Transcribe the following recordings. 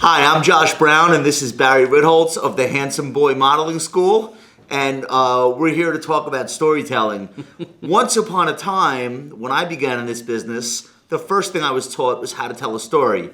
Hi, I'm Josh Brown, and this is Barry Ritholtz of the Handsome Boy Modeling School, and we're here to talk about storytelling. Once upon a time, when I began in this business, the first thing I was taught was how to tell a story,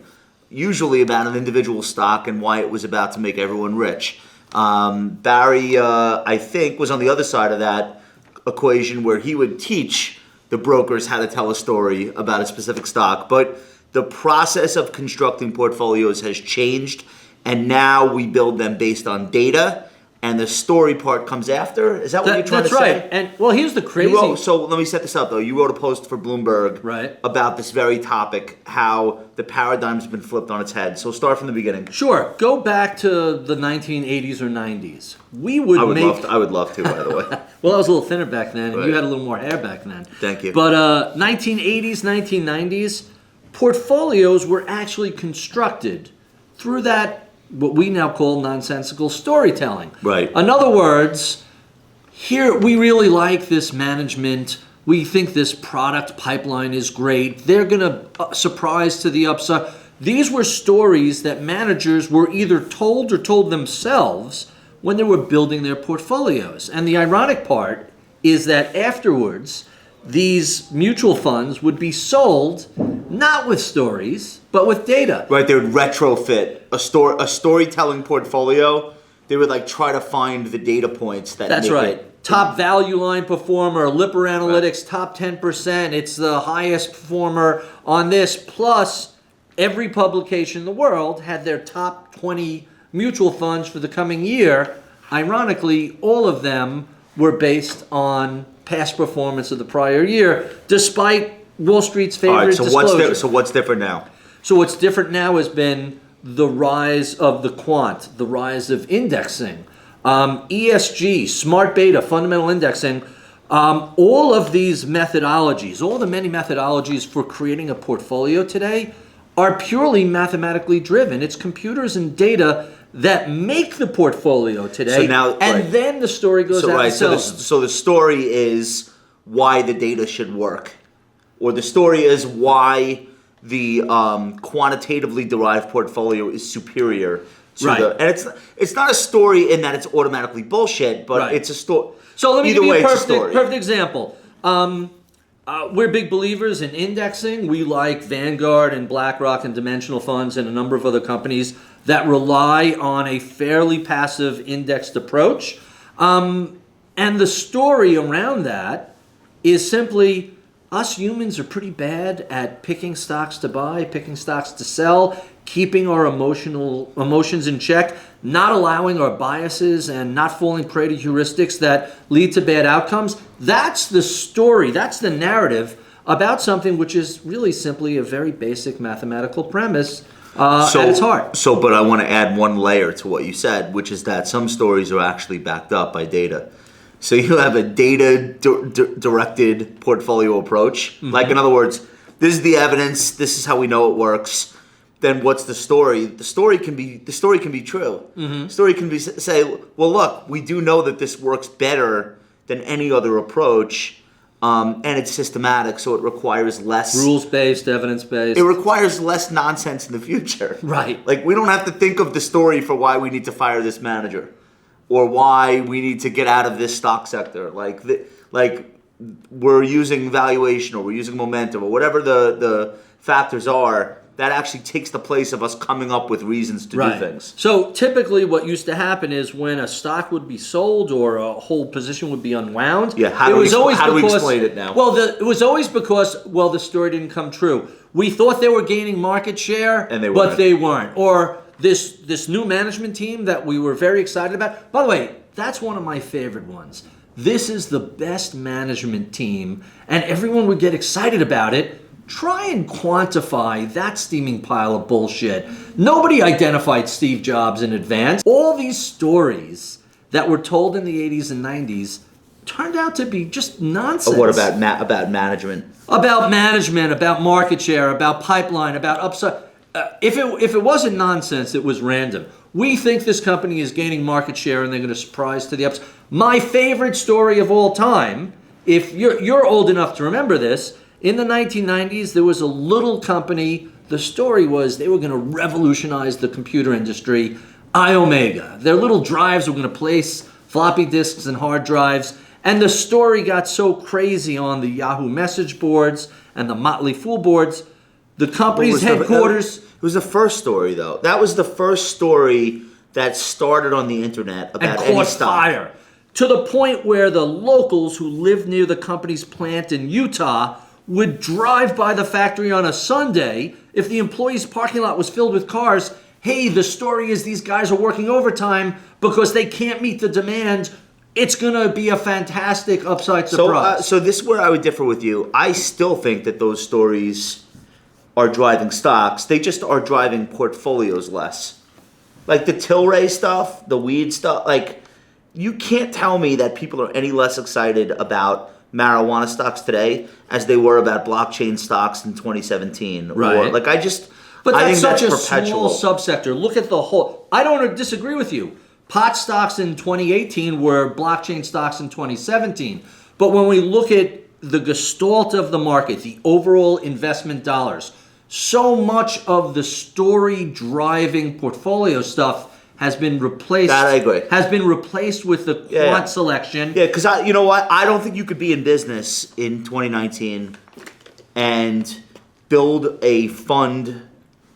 usually about an individual stock and why it was about to make everyone rich. Barry, I think, was on the other side of that equation where he would teach the brokers how to tell a story about a specific stock. But the process of constructing portfolios has changed, and now we build them based on data, and the story part comes after. Is that what you're trying to say? That's right. And well, here's the crazy. So let me set this up, though. You wrote a post for Bloomberg about this very topic, how the paradigm's been flipped on its head. So start from the beginning. Sure. Go back to the 1980s or 90s. I would love to, by the way. Well, I was a little thinner back then, and you had a little more hair back then. Thank you. But 1980s, 1990s, portfolios were actually constructed through that, what we now call nonsensical storytelling. Right. In other words, here we really like this management. We think this product pipeline is great. They're going to surprise to the upside. These were stories that managers were either told or told themselves when they were building their portfolios. And the ironic part is that afterwards, these mutual funds would be sold not with stories, but with data. Right, they would retrofit a storytelling portfolio. They would try to find the data points that That's make right. it. Top value line performer, Lipper Analytics, top 10%. It's the highest performer on this. Plus, every publication in the world had their top 20 mutual funds for the coming year. Ironically, all of them were based on past performance of the prior year, despite Wall Street's favorite disclosure. So what's different now? So what's different now has been the rise of the quant, the rise of indexing, ESG, smart beta, fundamental indexing. All of these methodologies, all the many methodologies for creating a portfolio today are purely mathematically driven. It's computers and data that make the portfolio today, so now, then the story goes out and sells. So the story is why the data should work, or the story is why the quantitatively derived portfolio is superior to the. And it's not a story in that it's automatically bullshit, but it's a story. So let me give you a perfect example. We're big believers in indexing. We like Vanguard and BlackRock and Dimensional Funds and a number of other companies that rely on a fairly passive indexed approach. And the story around that is simply us humans are pretty bad at picking stocks to buy, picking stocks to sell, keeping our emotions in check, not allowing our biases and not falling prey to heuristics that lead to bad outcomes. That's the story, that's the narrative about something which is really simply a very basic mathematical premise at its heart. But I want to add one layer to what you said, which is that some stories are actually backed up by data. So you have a data-directed portfolio approach. Mm-hmm. Like, in other words, this is the evidence, this is how we know it works. Then what's the story? The story can be true. Mm-hmm. The story can be say, well, look, we do know that this works better than any other approach, and it's systematic, so it requires less rules-based, evidence-based. It requires less nonsense in the future. Right. Like, we don't have to think of the story for why we need to fire this manager, or why we need to get out of this stock sector. Like we're using valuation, or we're using momentum, or whatever the factors are. That actually takes the place of us coming up with reasons to do things. So typically what used to happen is when a stock would be sold or a whole position would be unwound. Yeah, how do we explain it now? Well, it was always because, the story didn't come true. We thought they were gaining market share, but they weren't. Or this new management team that we were very excited about. By the way, that's one of my favorite ones. This is the best management team, and everyone would get excited about it. Try and quantify that steaming pile of bullshit. Nobody identified Steve Jobs in advance. All these stories that were told in the 80s and 90s turned out to be just nonsense. What about management? About management, about market share, about pipeline, about upside. If it wasn't nonsense, it was random. We think this company is gaining market share and they're going to surprise to the upside. My favorite story of all time, if you're old enough to remember this, In the 1990s, there was a little company. The story was they were going to revolutionize the computer industry, Iomega. Their little drives were going to place floppy disks and hard drives. And the story got so crazy on the Yahoo message boards and the Motley Fool boards. The company's headquarters... It was the first story, though. That was the first story that started on the internet about and any caught stock. fire. To the point where the locals who lived near the company's plant in Utah would drive by the factory on a Sunday. If the employees' parking lot was filled with cars, hey, the story is these guys are working overtime because they can't meet the demand. It's going to be a fantastic upside surprise. So this is where I would differ with you. I still think that those stories are driving stocks. They just are driving portfolios less. Like the Tilray stuff, the weed stuff, like you can't tell me that people are any less excited about marijuana stocks today as they were about blockchain stocks in 2017. Right. Or, like But I that's think such a perpetual. small subsector. Look at the whole. I don't disagree with you. Pot stocks in 2018 were blockchain stocks in 2017. But when we look at the gestalt of the market, the overall investment dollars, so much of the story driving portfolio stuff has been replaced. That I agree. Has been replaced with the quant selection. Yeah, because you know what? I don't think you could be in business in 2019 and build a fund.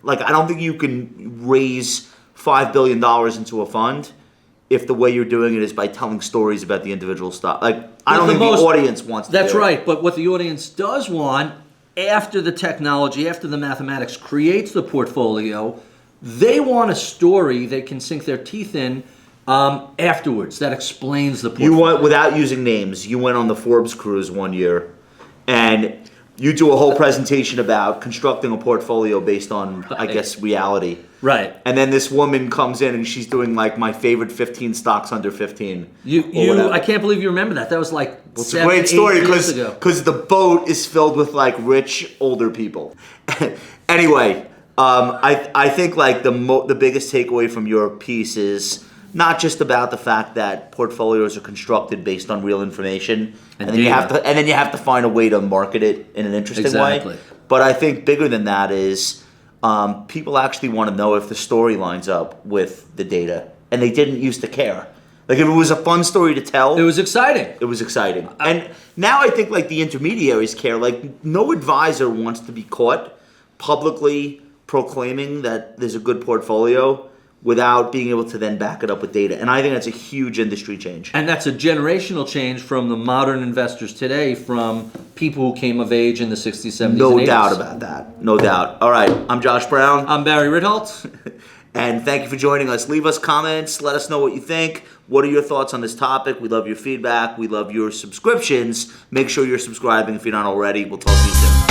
Like, I don't think you can raise $5 billion into a fund if the way you're doing it is by telling stories about the individual stock. Like, I don't think the audience wants to do it. That's right. But what the audience does want, after the technology, after the mathematics creates the portfolio, they want a story they can sink their teeth in afterwards that explains the portfolio. You went, without using names, you went on the Forbes cruise one year, and you do a whole presentation about constructing a portfolio based on, I guess, reality. Right. And then this woman comes in and she's doing like my favorite 15 stocks under 15. I can't believe you remember that. That was like it's a great story ago. because the boat is filled with like rich older people. Anyway, I think like the biggest takeaway from your piece is not just about the fact that portfolios are constructed based on real information, and then you have to find a way to market it in an interesting way. But I think bigger than that is people actually want to know if the story lines up with the data, and they didn't used to care. Like if it was a fun story to tell, it was exciting. It was exciting, and now I think like the intermediaries care. Like no advisor wants to be caught publicly proclaiming that there's a good portfolio without being able to then back it up with data. And I think that's a huge industry change. And that's a generational change from the modern investors today, from people who came of age in the 60s, 70s, and 80s. No doubt about that. No doubt. All right. I'm Josh Brown. I'm Barry Ritholtz. And thank you for joining us. Leave us comments. Let us know what you think. What are your thoughts on this topic? We love your feedback. We love your subscriptions. Make sure you're subscribing if you're not already. We'll talk to you soon.